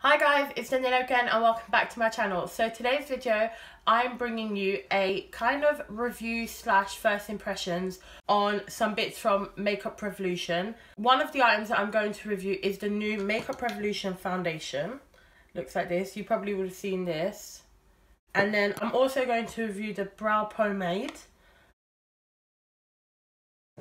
Hi guys, it's Daniela again and welcome back to my channel. So today's video, I'm bringing you a kind of review slash first impressions on some bits from Makeup Revolution. One of the items that I'm going to review is the new Makeup Revolution foundation. Looks like this, you probably would have seen this. And then I'm also going to review the brow pomade.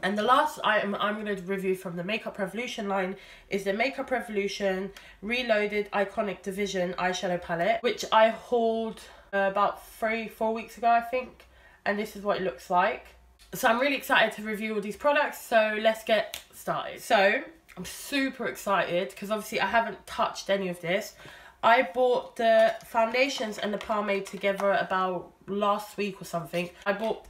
And the last item I'm going to review from the Makeup Revolution line is the Makeup Revolution Reloaded Iconic Division eyeshadow palette, which I hauled about 3-4 weeks ago, I think. And this is what it looks like. So I'm really excited to review all these products, so let's get started. So I'm super excited because obviously I haven't touched any of this. I bought the foundations and the pomade together about last week or something. I bought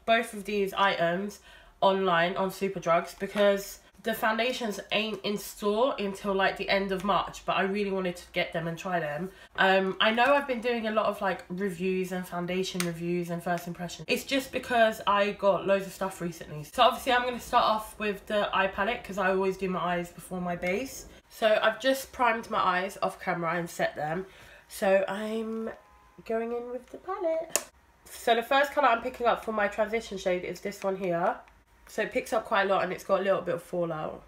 both of these items online on Superdrugs because the foundations ain't in store until like the end of March, but I really wanted to get them and try them. I know I've been doing a lot of like reviews and foundation reviews and first impressions. It's just because I got loads of stuff recently. So obviously I'm going to start off with the eye palette because I always do my eyes before my base. So I've just primed my eyes off camera and set them. So I'm going in with the palette. So the first colour I'm picking up for my transition shade is this one here. So it picks up quite a lot and it's got a little bit of fallout.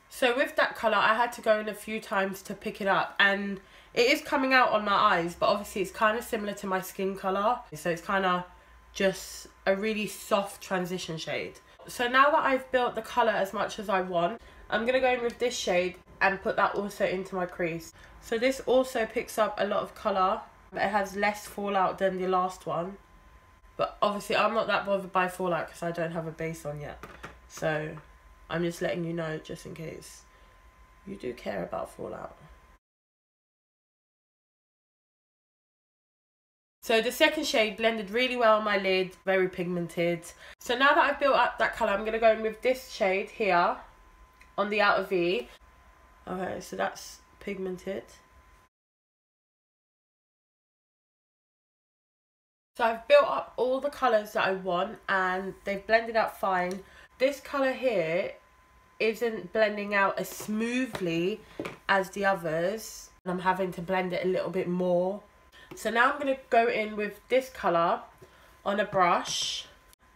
So with that colour, I had to go in a few times to pick it up, and it is coming out on my eyes, but obviously it's kind of similar to my skin colour. So it's kind of just a really soft transition shade. So now that I've built the colour as much as I want, I'm going to go in with this shade and put that also into my crease. So this also picks up a lot of colour. It has less fallout than the last one, but obviously I'm not that bothered by fallout because I don't have a base on yet, so I'm just letting you know just in case you do care about fallout. So the second shade blended really well on my lid, very pigmented. So now that I've built up that colour, I'm going to go in with this shade here on the outer V. Okay, so that's pigmented. So I've built up all the colours that I want and they've blended out fine. This colour here isn't blending out as smoothly as the others. I'm having to blend it a little bit more. So now I'm going to go in with this colour on a brush.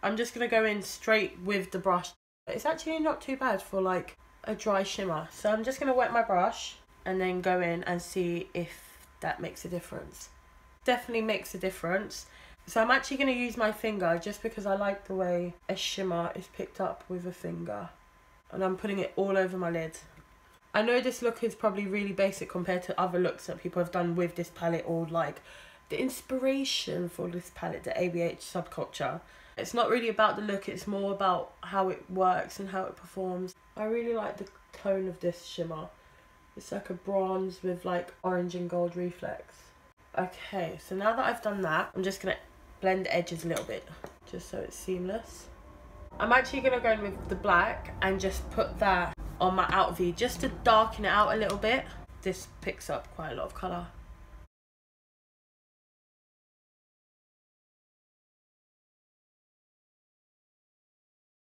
I'm just going to go in straight with the brush. It's actually not too bad for like a dry shimmer. So I'm just going to wet my brush and then go in and see if that makes a difference. Definitely makes a difference. So I'm actually going to use my finger just because I like the way a shimmer is picked up with a finger. And I'm putting it all over my lid. I know this look is probably really basic compared to other looks that people have done with this palette, or like the inspiration for this palette, the ABH subculture. It's not really about the look, it's more about how it works and how it performs. I really like the tone of this shimmer. It's like a bronze with like orange and gold reflex. Okay, so now that I've done that, I'm just going to blend the edges a little bit, just so it's seamless. I'm actually going to go in with the black and just put that on my outer V, just to darken it out a little bit. This picks up quite a lot of colour.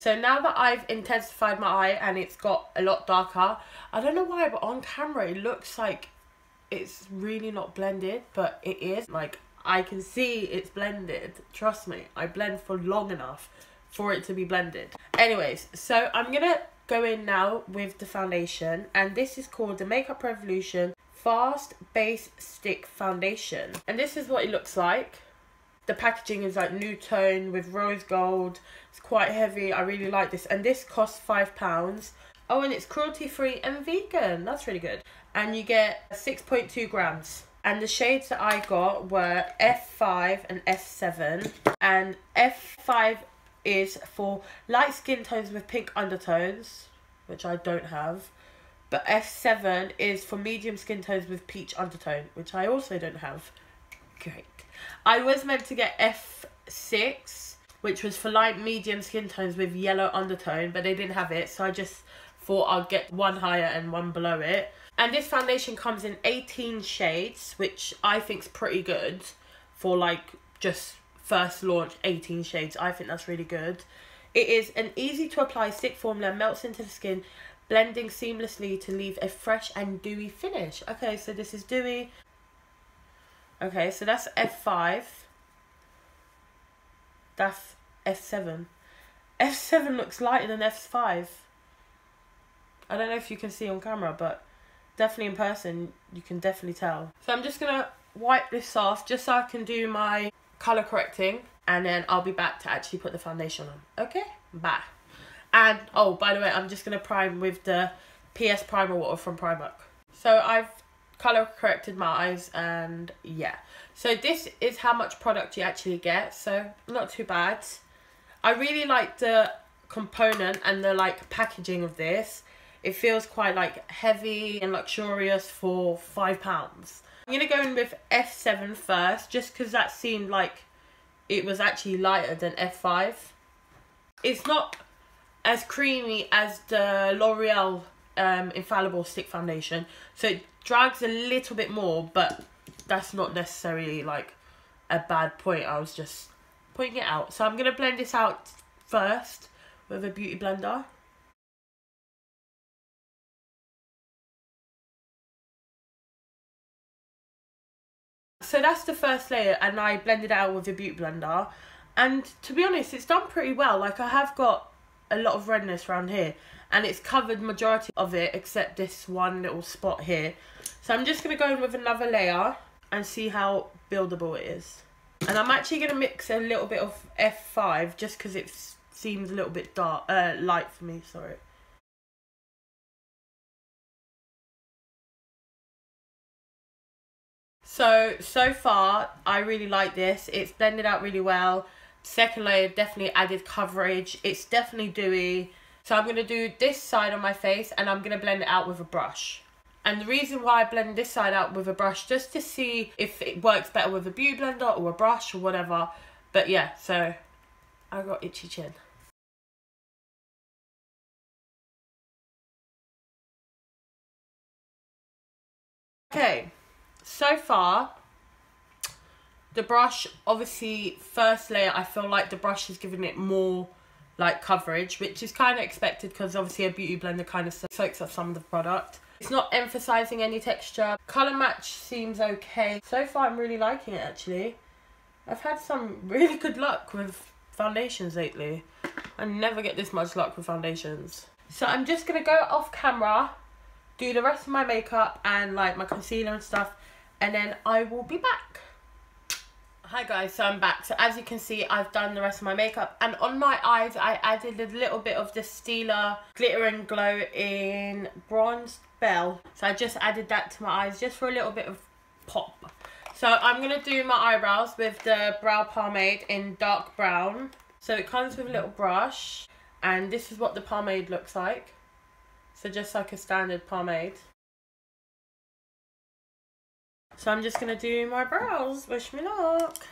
So now that I've intensified my eye and it's got a lot darker, I don't know why, but on camera it looks like it's really not blended, but it is. Like, I can see it's blended. Trust me, I blend for long enough for it to be blended. Anyways, so I'm gonna go in now with the foundation, and this is called the Makeup Revolution Fast Base Stick Foundation. And this is what it looks like. The packaging is like nude tone with rose gold. It's quite heavy. I really like this, and this costs £5. Oh, and it's cruelty free and vegan. That's really good. And you get 6.2 grams. And the shades that I got were F5 and F7. And F5 is for light skin tones with pink undertones, which I don't have. But F7 is for medium skin tones with peach undertone, which I also don't have. Great. I was meant to get F6, which was for light medium skin tones with yellow undertone, but they didn't have it, so I just thought I'll get one higher and one below it. And this foundation comes in 18 shades, which I think's pretty good for like just first launch 18 shades. I think that's really good. It is an easy to apply stick formula, melts into the skin, blending seamlessly to leave a fresh and dewy finish. Okay, so this is dewy. Okay, so that's F5. That's F7. F7 looks lighter than F5. I don't know if you can see on camera, but definitely in person, you can definitely tell. So I'm just going to wipe this off just so I can do my colour correcting. And then I'll be back to actually put the foundation on. Okay? Bye. And, oh, by the way, I'm just going to prime with the PS Primer Water from Primark. So I've colour corrected my eyes and yeah. So this is how much product you actually get. So not too bad. I really like the component and the like packaging of this. It feels quite like heavy and luxurious for £5. I'm going to go in with F7 first, just because that seemed like it was actually lighter than F5. It's not as creamy as the L'Oreal Infallible Stick Foundation. So it drags a little bit more, but that's not necessarily like a bad point. I was just pointing it out. So I'm going to blend this out first with a beauty blender. So that's the first layer, and I blended it out with a beauty blender. And to be honest, it's done pretty well. Like, I have got a lot of redness around here, and it's covered majority of it except this one little spot here. So I'm just going to go in with another layer and see how buildable it is. And I'm actually going to mix a little bit of F5 just because it seems a little bit dark, light for me, sorry. So far, I really like this. It's blended out really well. Second layer definitely added coverage. It's definitely dewy. So I'm going to do this side on my face and I'm going to blend it out with a brush. And the reason why I blend this side out with a brush, just to see if it works better with a beauty blender or a brush or whatever. But yeah, so I got itchy chin. Okay, so far, the brush, obviously, first layer, I feel like the brush is giving it more like coverage, which is kind of expected because obviously a beauty blender kind of soaks up some of the product. It's not emphasizing any texture. Color match seems okay. So far, I'm really liking it actually. I've had some really good luck with foundations lately. I never get this much luck with foundations. So I'm just going to go off camera, do the rest of my makeup and like my concealer and stuff, and then I will be back. Hi guys, so I'm back. So as you can see, I've done the rest of my makeup, and on my eyes I added a little bit of the Stila Glitter and Glow in Bronze Bell. So I just added that to my eyes just for a little bit of pop. So I'm going to do my eyebrows with the brow pomade in dark brown. So it comes with a little brush, and this is what the pomade looks like. So just like a standard pomade. So I'm just going to do my brows. Wish me luck.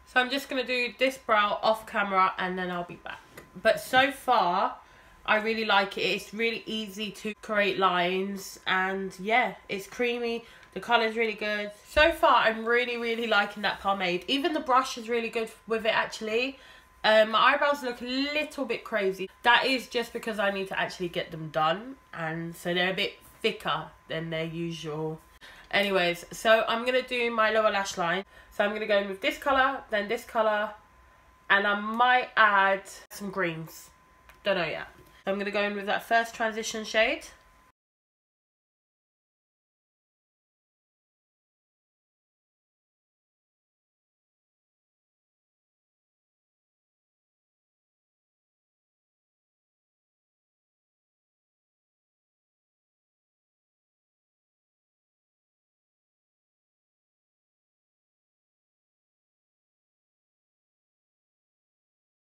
So I'm just going to do this brow off camera and then I'll be back. But so far, I really like it. It's really easy to create lines, and yeah, it's creamy. The colour's really good. So far, I'm really liking that pomade. Even the brush is really good with it, actually. My eyebrows look a little bit crazy. That is just because I need to actually get them done. And so they're a bit thicker than their usual. Anyways, so I'm going to do my lower lash line. So I'm going to go in with this colour, then this colour. And I might add some greens. Don't know yet. So I'm going to go in with that first transition shade.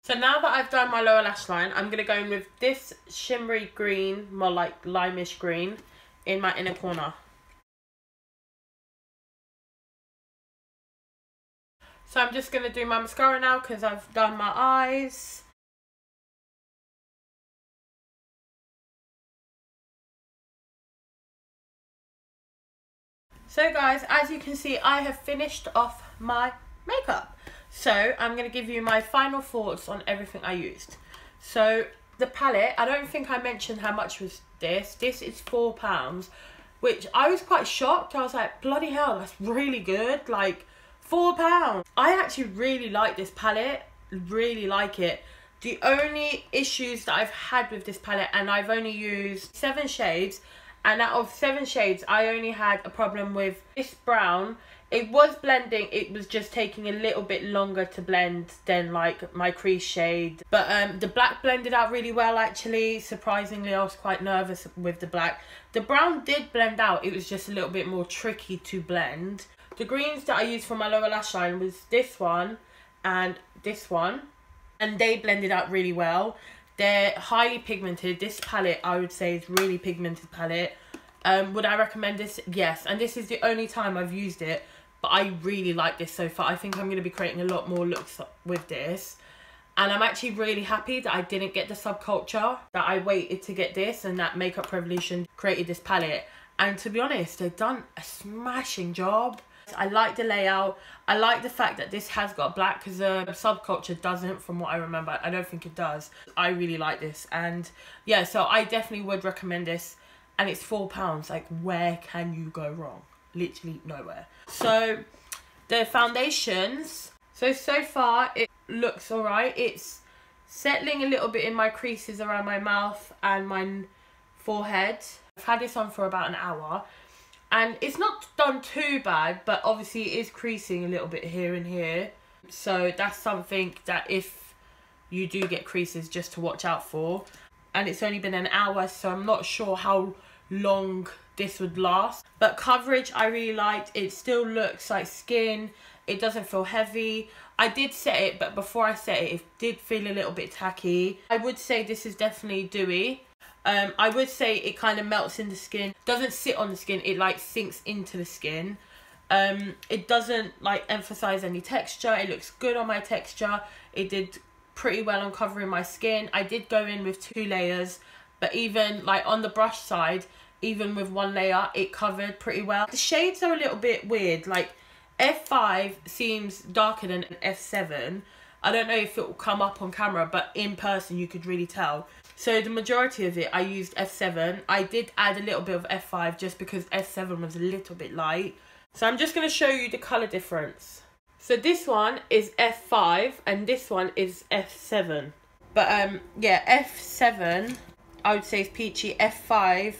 So now that I've done my lower lash line, I'm going to go in with this shimmery green, more like limeish green, in my inner corner. So I'm just going to do my mascara now because I've done my eyes. So guys, as you can see, I have finished off my makeup. So I'm going to give you my final thoughts on everything I used. So the palette, I don't think I mentioned how much was this. This is £4, which I was quite shocked. I was like, bloody hell, that's really good. Like, £4. I actually really like this palette. Really like it. The only issues that I've had with this palette, and I've only used 7 shades, and out of 7 shades, I only had a problem with this brown. It was blending, it was just taking a little bit longer to blend than like my crease shade. But the black blended out really well actually. Surprisingly, I was quite nervous with the black. The brown did blend out, it was just a little bit more tricky to blend. The greens that I used for my lower lash line was this one and this one. And they blended out really well. They're highly pigmented. This palette, I would say, is really pigmented palette. Would I recommend this? Yes. And this is the only time I've used it. But I really like this so far. I think I'm going to be creating a lot more looks with this. And I'm actually really happy that I didn't get the Subculture. That I waited to get this. And that Makeup Revolution created this palette. And to be honest, they've done a smashing job. I like the layout. I like the fact that this has got black, because the Subculture doesn't, from what I remember. I don't think it does. I really like this, and yeah, so I definitely would recommend this. And it's £4. Like, where can you go wrong? Literally nowhere. So the foundations, so far it looks alright. It's settling a little bit in my creases around my mouth and my forehead. I've had this on for about an hour. And it's not done too bad, but obviously it is creasing a little bit here and here. So that's something that if you do get creases, just to watch out for. And it's only been an hour, so I'm not sure how long this would last. But coverage, I really liked. It still looks like skin. It doesn't feel heavy. I did set it, but before I set it, it did feel a little bit tacky. I would say this is definitely dewy. I would say it kind of melts in the skin. Doesn't sit on the skin, it like sinks into the skin. It doesn't like emphasize any texture. It looks good on my texture. It did pretty well on covering my skin. I did go in with 2 layers, but even like on the brush side, even with 1 layer, it covered pretty well. The shades are a little bit weird. Like F5 seems darker than F7. I don't know if it will come up on camera, but in person you could really tell. So the majority of it, I used F7. I did add a little bit of F5 just because F7 was a little bit light. So I'm just going to show you the colour difference. So this one is F5 and this one is F7. But yeah, F7 I would say is peachy. F5,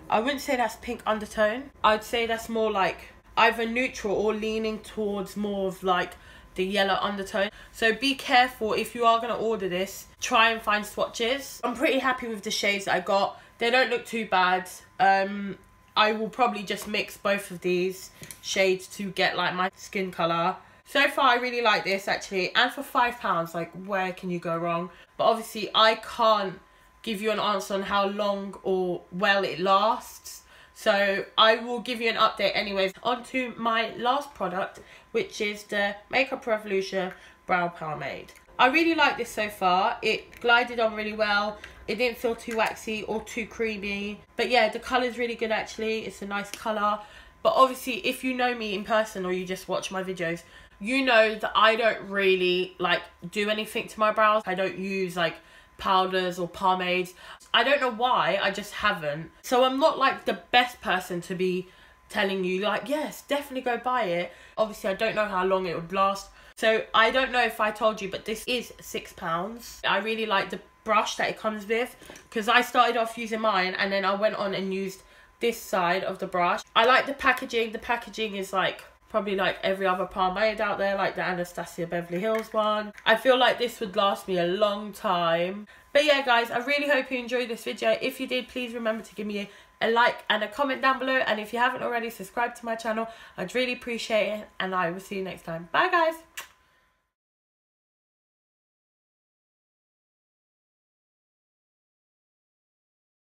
I wouldn't say that's pink undertone. I'd say that's more like either neutral or leaning towards more of like the yellow undertone. So be careful if you are going to order this. Try and find swatches. I'm pretty happy with the shades that I got. They don't look too bad. I will probably just mix both of these shades to get like my skin colour. So far I really like this actually, and for £5, like where can you go wrong? But obviously I can't give you an answer on how long or well it lasts. So I will give you an update anyways. On to my last product, which is the Makeup Revolution Brow Pomade. I really like this so far. It glided on really well. It didn't feel too waxy or too creamy. But yeah, the colour is really good actually. It's a nice colour. But obviously, if you know me in person or you just watch my videos, you know that I don't really like do anything to my brows. I don't use like powders or pomades. I don't know why, I just haven't. So I'm not like the best person to be telling you like, yes, definitely go buy it. Obviously I don't know how long it would last, so I don't know if I told you, but this is £6. I really like the brush that it comes with, because I started off using mine and then I went on and used this side of the brush. I like the packaging. The packaging is like probably like every other pomade out there, like the Anastasia Beverly Hills one. I feel like this would last me a long time. But yeah guys, I really hope you enjoyed this video. If you did, please remember to give me a like and a comment down below, and if you haven't already, subscribe to my channel. I'd really appreciate it, and I will see you next time. Bye guys.